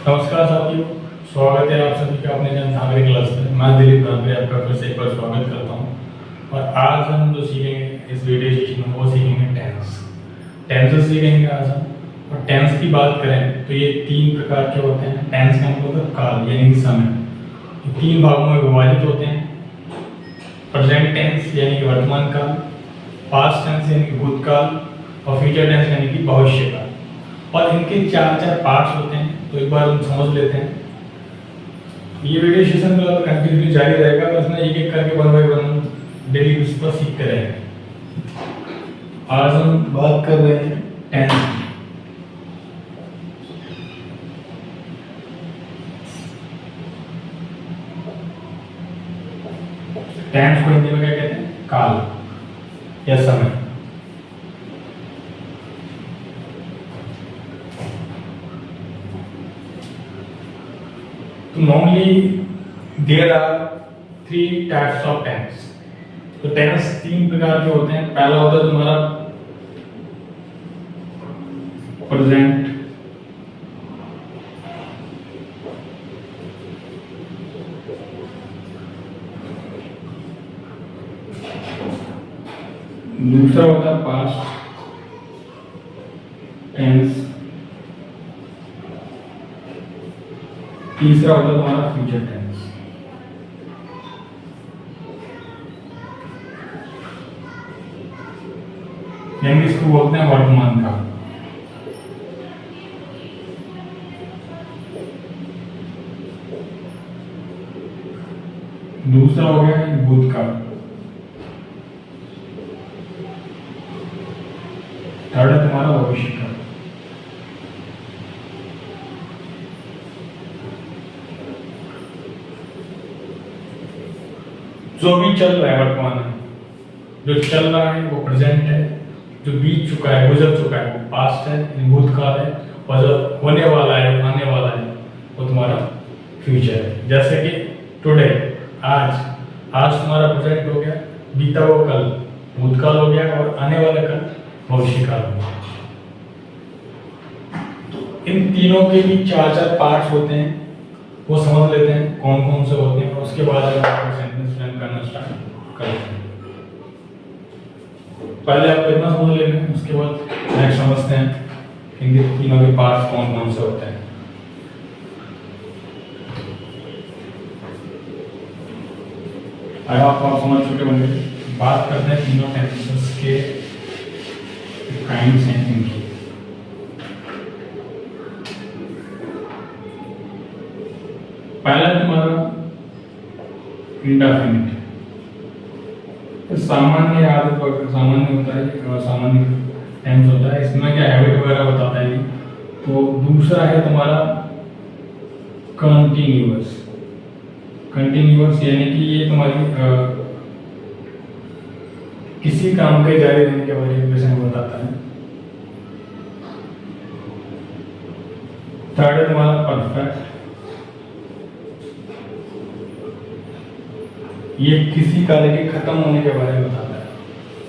नमस्कार साथियों, स्वागत है आप सभी का अपने जन नागरिक क्लास में। मैं दिलीप गांधी आपका फिर से एक बार स्वागत करता हूं। और आज हम जो सीखेंगे इस वीडियो सेशन में वो सीखेंगे टेंसेस सीखेंगे आज हम। और टेंस की बात करें तो ये तीन प्रकार के होते हैं। टेंस का मतलब काल यानी कि समय। ये तीन भागों में विभाजित होते हैं। प्रेजेंट टेंस यानी कि वर्तमान काल, पास्ट टेंस यानी कि भूतकाल और फ्यूचर टेंस यानी कि भविष्य काल। और इनके चार चार पार्ट्स होते हैं, तो एक बार हम समझ लेते हैं। ये वीडियो सेशन तो कंटिन्यू जारी रहेगा, बस मैं एक एक करके one by one daily basis पर सीखते रहेंगे। आज हम बात कर रहे हैं टेंस की। टेंस को हिंदी में क्या कहते हैं? काल या समय। तो normally there are 3 types of tense. तो टेंस तीन प्रकार के होते हैं। पहला होता है तुम्हारा प्रेजेंट, दूसरा होता है पास्ट टेंस, तीसरा होता है तुम्हारा फ्यूचर टेंस। यानी इसको बोलते हैं वर्तमान काल। दूसरा हो गया भूतकाल, थर्ड है तुम्हारा भविष्य काल। जो भी चल रहा है वर्तमान में, जो चल रहा है वो प्रेजेंट है, जो बीत चुका है गुजर चुका है वो पास्ट है, भूतकाल है, और जो होने वाला है आने वाला है वो तुम्हारा फ्यूचर है। जैसे कि टुडे आज तुम्हारा प्रेजेंट हो गया, बीता हुआ कल भूतकाल हो गया और आने वाला कल भविष्य काल हो गया। तो इन तीनों के भी चार चार पार्ट्स होते हैं, वो समझ लेते हैं कौन कौन से होते हैं। और उसके बाद हम सेंटेंस फ्रेम करना स्टार्ट करते हैं। पहले आप इतना समझ लेंगे, उसके बाद नेक्स्ट समझते हैं इनके तीनों के पार्ट्स कौन कौन से होते हैं। आई होप आप समझ चुके होंगे। बात करते हैं तीनों टेंसेस के काइंड्स हैं इनकी। पहला तुम्हारा इंडेफिनिट, सामान्य आदत सामान्य होता है, सामान्य टेंस होता है। इसमें क्या हैबिट वगैरह बताता है। तो दूसरा है तुम्हारा कंटिन्यूअस। कंटिन्यूअस यानी कि ये तुम्हारी किसी काम के जारी रहने के बारे में बताता है। थर्ड है तुम्हारा परफेक्ट, ये किसी कार्य के खत्म होने के बारे में बताता है।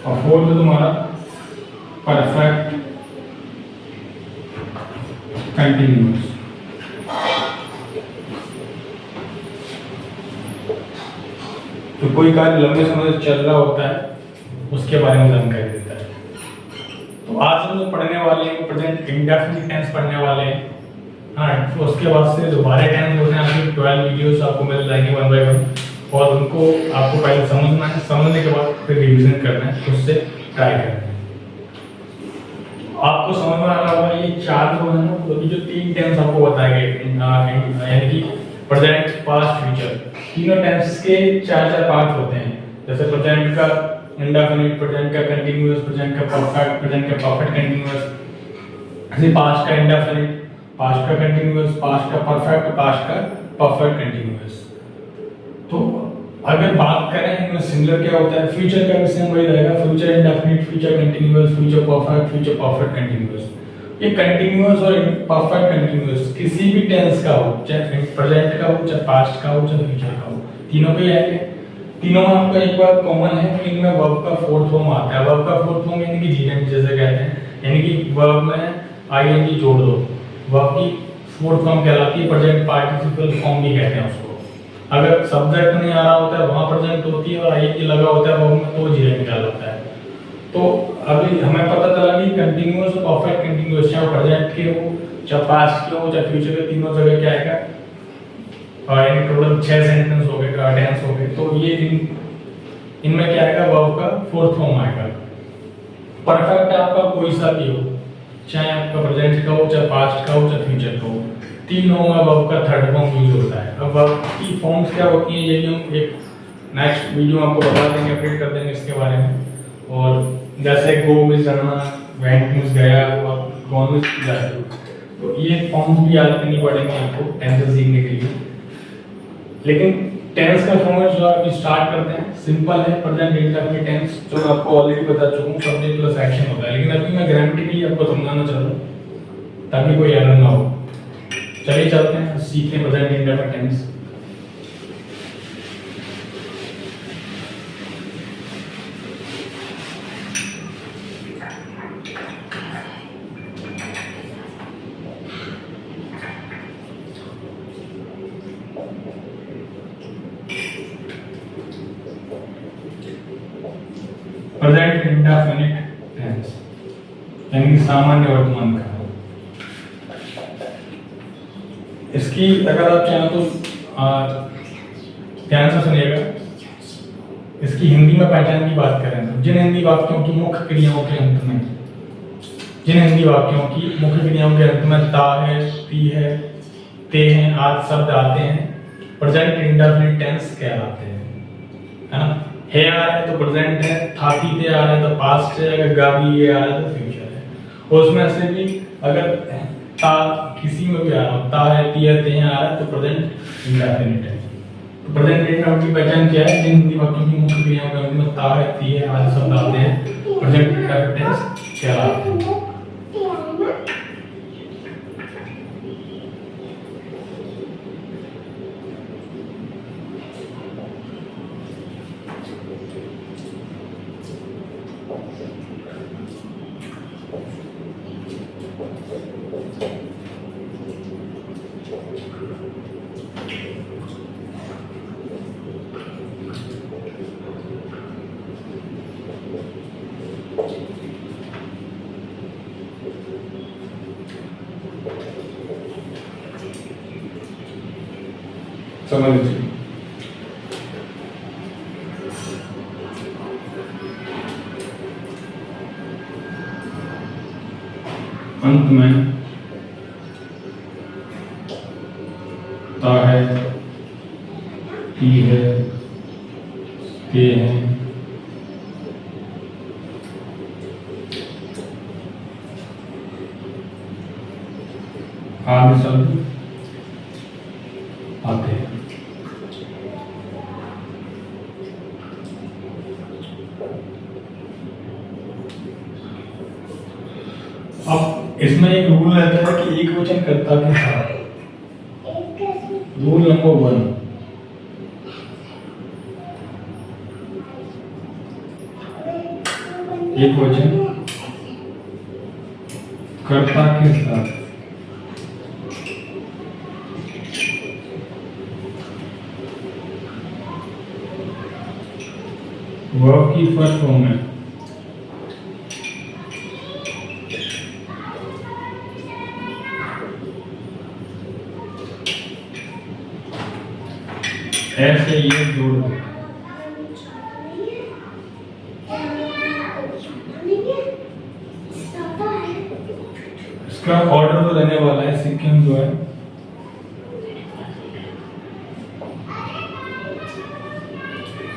और फोर्थ है तुम्हारा परफेक्ट कंटिन्यूअस, तो कोई कार्य लंबे समय से चल रहा होता है उसके बारे में जानकारी देता है। तो आज हम लोग पढ़ने वाले हैं प्रेजेंट इंडेफिनिट टेंस पढ़ने वाले हैं। हाँ, तो उसके बाद से जो 12 टेंस होते हैं आपकी 12 वीडियोस आपको मिल जाएंगे वन बाय वन। और उनको आपको पहले समझना है, समझने के बाद फिर रिवीजन करना है, उससे ट्राई करना है। आपको समझ में आ रहा होगा ये चार जो है ना, तो जो तीन टेंस आपको बताए गए यानी कि प्रेजेंट पास्ट फ्यूचर, तीनों टेंस के चार चार पार्ट होते हैं। जैसे प्रेजेंट का इंडेफिनिट, प्रेजेंट का कंटिन्यूअस, प्रेजेंट का परफेक्ट, प्रेजेंट का परफेक्ट कंटिन्यूअस, ऐसे पास्ट का इंडेफिनिट, पास्ट का कंटिन्यूअस, पास्ट का परफेक्ट, पास्ट का परफेक्ट कंटिन्यूअस। तो अगर बात करें इनमें सिमिलर क्या होता है, फ्यूचर का भी सेम वही रहेगा। Future indefinite, future continuous, future perfect continuous. ये कंटिन्यूअस और परफेक्ट कंटिन्यूअस किसी भी टेंस का हो, चाहे प्रेजेंट का हो, चाहे पास्ट का हो, चाहे फ्यूचर का हो, तीनों पे आएंगे। तीनों में आपका एक बात कॉमन है कि इनमें वर्ब का फोर्थ फॉर्म आता है। वर्ब का फोर्थ फॉर्म यानी कि जीएनजी जैसे कहते हैं, यानी कि वर्ब में आईएनजी जोड़ दो। वर्ब की फोर्थ फॉर्म कहलाती है, प्रेजेंट पार्टिसिपल फॉर्म भी कहते हैं उसको। अगर सब्जेक्ट नहीं आ रहा होता है वहाँ प्रेजेंट होती है, और आई लगा होता है वो में तो जीरो निकाल होता है। तो अभी हमें पता चला कि कंटिन्यूअस और परफेक्ट कंटिन्यूअस, चाहे प्रेजेंट के हो, चाहे पास्ट के हो, चाहे फ्यूचर के, तीनों जगह क्या आएगा, और इन टोटल 6 सेंटेंस हो गए, टेंस हो गए। तो ये इनमें क्या आएगा, वर्ब का फोर्थ फॉर्म आएगा। परफेक्ट आपका कोई सा भी हो, चाहे आपका प्रेजेंट का हो, चाहे पास्ट का हो, चाहे फ्यूचर का हो, तीनों में वर्ब का थर्ड फॉर्म यूज होता है। अब वर्ब की फॉर्म्स क्या होती हैं ये भी हम एक नेक्स्ट वीडियो आपको बता देंगे, अपडेट कर देंगे इसके बारे में। और जैसे गो मीन्स जाना, वेंट मीन्स गया, और गॉन मीन्स जाए, तो ये फॉर्म्स भी याद करनी पड़ेंगे आपको टेंस सीखने के लिए। लेकिन टेंस का फॉर्मेट जो आप स्टार्ट करते हैं सिंपल है, प्रेजेंट इंडेफिनिट टेंस, जो मैं आपको ऑलरेडी बता चुका हूँ, सब्जेक्ट प्लस एक्शन होता है। लेकिन अभी मैं ग्रामेटिकली आपको समझाना चाह रहा हूँ ताकि कोई एरर ना हो। चलिए चलते हैं सीखते हैं present indefinite tense. Present indefinite tense यानी सामान्य वर्तमान काल। इसकी अगर आप चाहें तो ध्यान से सुनिएगा। इसकी हिंदी में पहचान की बात करें तो जिन हिंदी वाक्यों की मुख्य क्रियाओं के अंत में, जिन हिंदी वाक्यों की मुख्य क्रियाओं के अंत में ता है, ती है, ते हैं आदि शब्द आते हैं, प्रेजेंट इंडेफिनिट टेंस कहलाते हैं, है ना। है आ रहा है तो प्रेजेंट है, था थी थे आ रहा है तो पास्ट है, अगर गा भी ये आ रहा है तो फ्यूचर है। और उसमें से भी अगर ता किसी में भी आ रहा हो, ता है, ती है, ते हैं आ रहा है तो प्रेजेंट इंडेफिनिट है। तो प्रेजेंट इंडेफिनिट की पहचान क्या है, जिन हिंदी वाक्यों की मुख्य क्रियाओं के अंत में ता है, ती है आदि शब्द आते हैं, प्रेजेंट इंडेफिनिट टेंस कहलाते हैं। समझ लीजिए। अंत में ता है, ती है, ते हैं, आदि शब्द आते हैं। अब इसमें एक रूल रहता है कि एक वचन कर्ता के साथ, रूल नंबर 1, एक वचन कर्ता के साथ वर्ब की फर्स्ट फॉर्म है। ऐसे ये जोड़ दो। इसका ऑर्डर तो रहने वाला है, सीक्वेंस जो है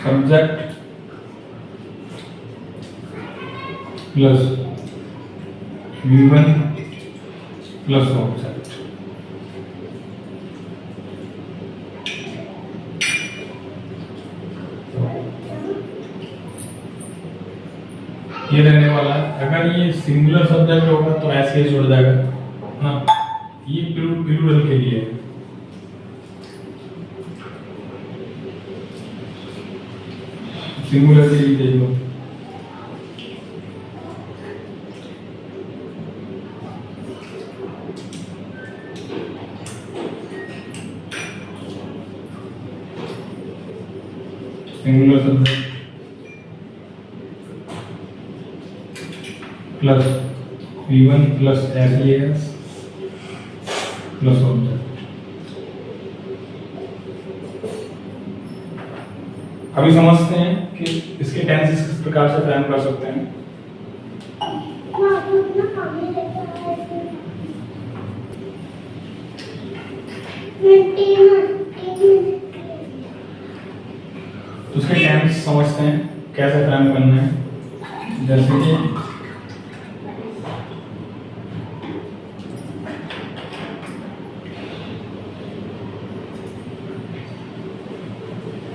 subject plus V1 plus object. ये रहने वाला है। अगर ये सिंगुलर सब्जेक्ट होगा तो ऐसे ही जुड़ जाएगा ना, ये प्लूरल के लिए। सिंगुलर के लिए देख लो, singular subject plus V1 plus SES plus object. अभी समझते हैं कि इसके टेंसेस किस प्रकार से फ्रेम कर सकते हैं। तो उसके टेंस समझते हैं कैसे फ्रेम करना है। जैसे कि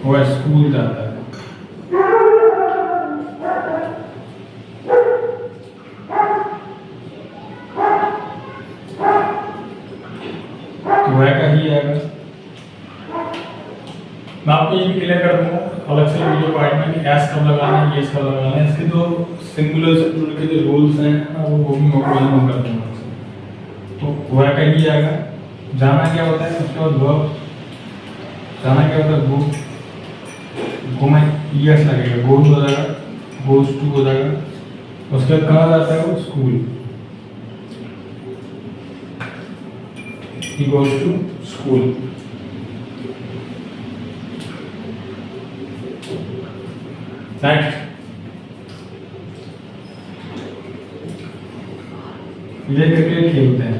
वह स्कूल जाता है, तो वह का ही आएगा। मैं आपको ये भी क्लियर कर दूंगा अलग से वीडियो पार्ट में कि एस कब लगाना है, ये कब लगाना है। इसके जो सिंगुलर से प्लूरल के जो रूल्स हैं वो भी मैं कर दूंगा। तो वह का ही आएगा। जाना क्या होता है, उसके बाद वर्ब, जाना क्या होता है गो, गो में ईएस लगेगा, गोज हो जाएगा, गोज टू हो जाएगा। उसके बाद कहाँ जाता है वो, school, he goes to school। Next ये क्रिकेट खेलते हैं।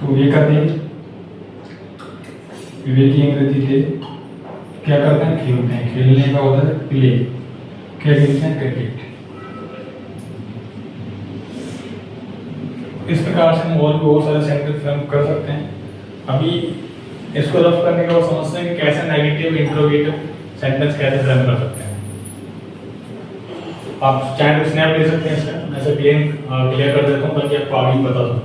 तो ये कहते हैं विवेक की अंग्रेजी थे, क्या करते हैं, खेलते हैं। खेलने का होता है प्ले, क्या खेलते हैं, क्रिकेट। इस प्रकार से हम और भी बहुत सारे सेंटेंस फ्रेम कर सकते हैं। अभी इसको रफ करने के बाद समझते हैं कि कैसे नेगेटिव इंट्रोगेटिव सेंटेंस कैसे फ्रेम कर सकते हैं। आप चाहे तो स्नैप ले सकते हैं इसका, मैं ऐसे क्लियर कर देता हूँ ताकि आपको आगे बता दूँ।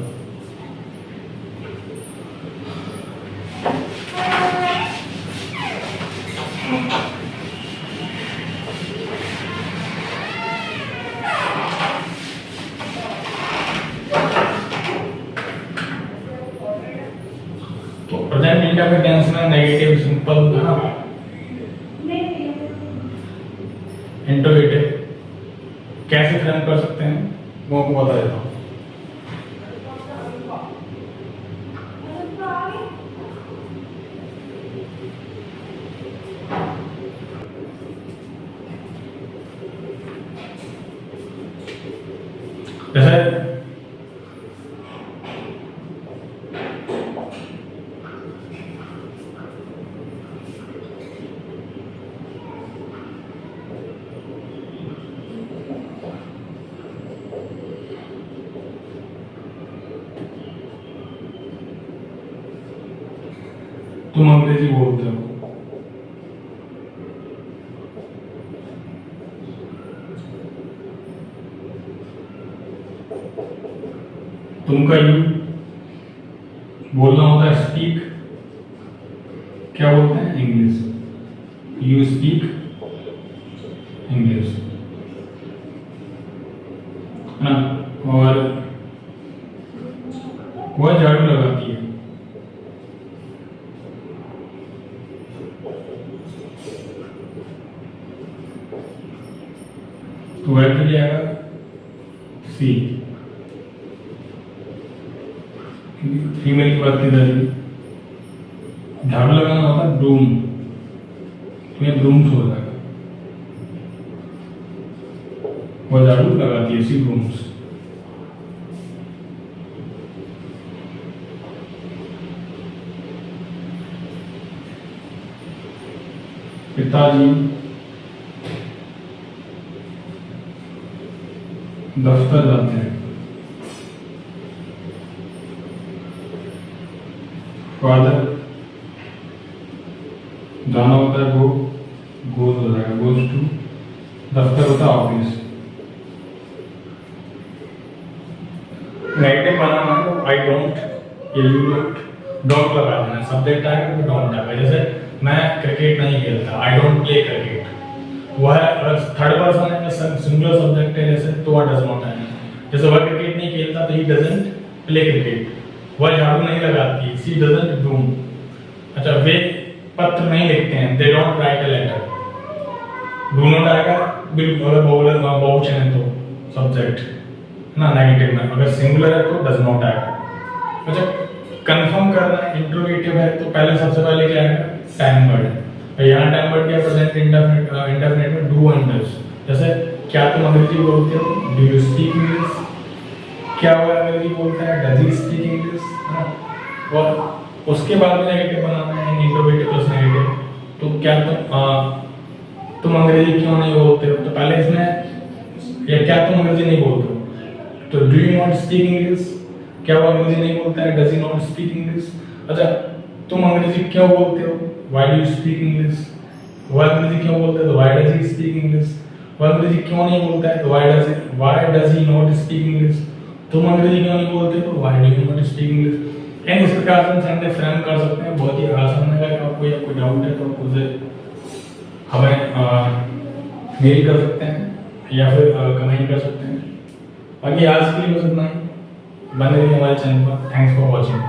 प्रेजेंट इंडेफिनिट टेंस में नेगेटिव, सिंपल, इंट्रोगेटिव कैसे फ्रेम कर सकते हैं वो आपको बता देता हूँ। जैसे तुम अंग्रेजी बोलते हो, तुमका यू बोलना होता है स्पीक, क्या बोलते हैं, इंग्लिश, यू स्पीक इंग्लिश, है ना। और वह झाड़ू लगाती है, तो वह के लिए आएगा सी, फीमेल की बात की जा रही। झाड़ू लगाना होता है ब्रूम, तो ये ब्रूम्स हो जाएगा, वह झाड़ू लगाती है, सी ब्रूम्स। पिताजी दफ्तर जाते हैं, फादर जाना होता है गो, गोज हो जाएगा, गोज टू, दफ्तर होता है ऑफिस। नेगेटिव बनाना है आई डोंट या यू डोंट लगा देना, सब्जेक्ट आएगा तो डोंट आएगा। जैसे मैं क्रिकेट नहीं खेलता, आई डोंट प्ले क्रिकेट, वो है, अगर थर्ड पर्सन है, सिंगुलर सब्जेक्ट है जैसे, तो वह डज नॉट है। जैसे वह क्रिकेट नहीं खेलता तो ही डजंट प्ले क्रिकेट, वह झाड़ू नहीं लगाती, शी डजंट ब्रूम। अच्छा, वे पत्र नहीं लिखते हैं, they don't write a letter. Do not आएगा बिल्कुल, अगर बहुवचन है तो सब्जेक्ट ना नेगेटिव में, अगर सिंगुलर है तो डज नॉट आएगा। अच्छा, कंफर्म करना इंट्रोगेटिव है तो पहले सबसे पहले क्या आएगा, टाइम वर्ड। यहाँ टाइम वर्ड क्या, प्रेजेंट इंडेफिनिट में डू एंड डज। जैसे क्या तुम अंग्रेजी बोलते हो, डू यू स्पीक इंग्लिश। क्या वो अंग्रेजी बोलता है, डज ही स्पीक इंग्लिश, है ना। और उसके बाद में नेगेटिव बनाना है, इंट्रोगेटिव प्लस नेगेटिव। तो क्या तुम अंग्रेजी क्यों नहीं बोलते हो, तो पहले इसमें या क्या तुम अंग्रेजी नहीं बोलते हो, तो do you not speak English. क्या वो अंग्रेजी नहीं बोलता है, does he not speak English. अच्छा, तुम अंग्रेजी क्यों बोलते हो, why do you speak English. वो अंग्रेजी क्यों बोलते हैं, तो why does he speak English. वो अंग्रेजी क्यों नहीं बोलता है, तो why does he not speak English. तुम अंग्रेजी क्यों नहीं बोलते, तो why do you not speak English. And इस प्रकार से हम सेंटेंस फ्रेम कर सकते हैं, बहुत ही आसान है। अगर आपको या कोई डाउट है तो आप मुझे हमें मेल कर सकते हैं या फिर कमेंट कर सकते हैं। बाकी आज के लिए बस इतना ही, बने रहिए हमारे चैनल पर। Thanks for watching.